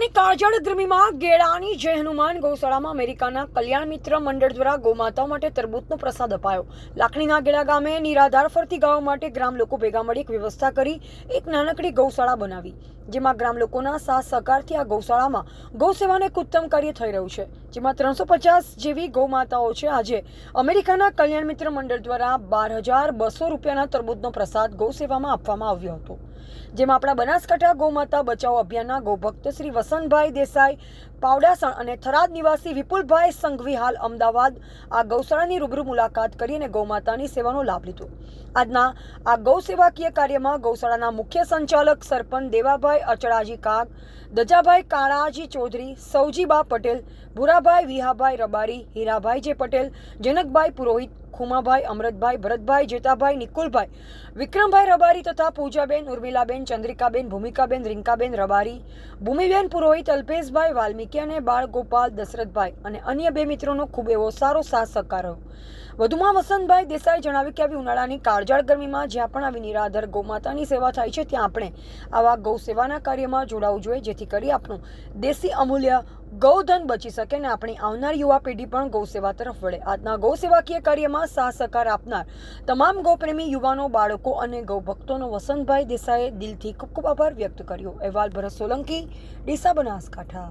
ઉનાળાની કાળઝાળ ગરમીમાં ગેળાની જય હનુમાન ગૌશાળામાં અમેરિકાના કલ્યાણ મિત્ર મંડળ દ્વારા ગૌમાતાઓ માટે તરબૂચનો પ્રસાદ અપાયો. લાખણીના ગેળા ગામે નિરાધાર ફરતી ગાયો માટે ગ્રામ લોકો ભેગા મળી એક વ્યવસ્થા કરી એક નાનકડી ગૌશાળા બનાવી, જેમાં ગ્રામ લોકોના સાથ સહકારથી આ ગૌશાળામાં ગૌસેવાનું એક ઉત્તમ કાર્ય થઈ રહ્યું છે, જેમાં 350 જેવી ગૌમાતાઓ છે. આજે અમેરિકાના કલ્યાણ મિત્ર મંડળ દ્વારા 12,200 રૂપિયાના તરબૂચનો પ્રસાદ ગૌસેવામાં આપવામાં આવ્યો હતો, જેમાં આપણા બનાસકાંઠા ગૌમાતા બચાવો અભિયાનના ગૌભક્ત શ્રી વસંતભાઈ દેસાઈ પાવડાસણ અને થરાદ નિવાસી વિપુલભાઈ સંઘવી હાલ અમદાવાદ આ ગૌશાળાની રૂબરૂ મુલાકાત કરી અને ગૌમાતાની સેવાનો લાભ લીધો. આજના આ ગૌ સેવાકીય કાર્યમાં ગૌશાળાના મુખ્ય સંચાલક સરપંચ દેવાભાઈ અચળાજી કાગ, દજાભાઈ કાળાજી ચૌધરી, સૌજીબા પટેલ, ભુરાભાઈ વિહાભાઈ રબારી, હીરાભાઈ જે પટેલ, જનકભાઈ પુરોહિત, ખુમાભાઈ, અમૃતભાઈ, ભરતભાઈ, જેતાભાઈ, નિકુલભાઈ, વિક્રમભાઈ રબારી તથા પૂજાબેન, ઉર્મિલાબેન, ચંદ્રિકાબેન, ભૂમિકાબેન, રિંકાબેન રબારી, ભૂમિબેન પુરોહિત, અલ્પેશભાઈ વાલ્મીકી અને બાળગોપાલ દશરથભાઈ અને અન્ય બે મિત્રોનો ખૂબ એવો સારો સાથ સહકાર રહ્યો. વધુમાં વસંતભાઈ દેસાઈ જણાવ્યું કે આવી ઉનાળાની કાળઝાળ ગરમીમાં જ્યાં પણ આવી નિરાધાર ગૌમાતાની સેવા થાય છે ત્યાં આપણે આવા ગૌ સેવાના કાર્યમાં જોડાવું જોઈએ, જેથી કરી આપણું દેશી અમૂલ્ય ગૌધન બચી શકે અને આપણી આવનાર યુવા પેઢી પણ ગૌ સેવા તરફ વળે. આજના ગૌ સેવાકીય કાર્યમાં સાથ સહકાર આપનાર તમામ ગૌપ્રેમી યુવાનો, બાળકો અને ગૌભક્તોનો વસંતભાઈ દેસાઈએ દિલથી ખૂબ ખૂબ આભાર વ્યક્ત કર્યો. અહેવાલ ભરત સોલંકી, ડીસા, બનાસકાંઠા.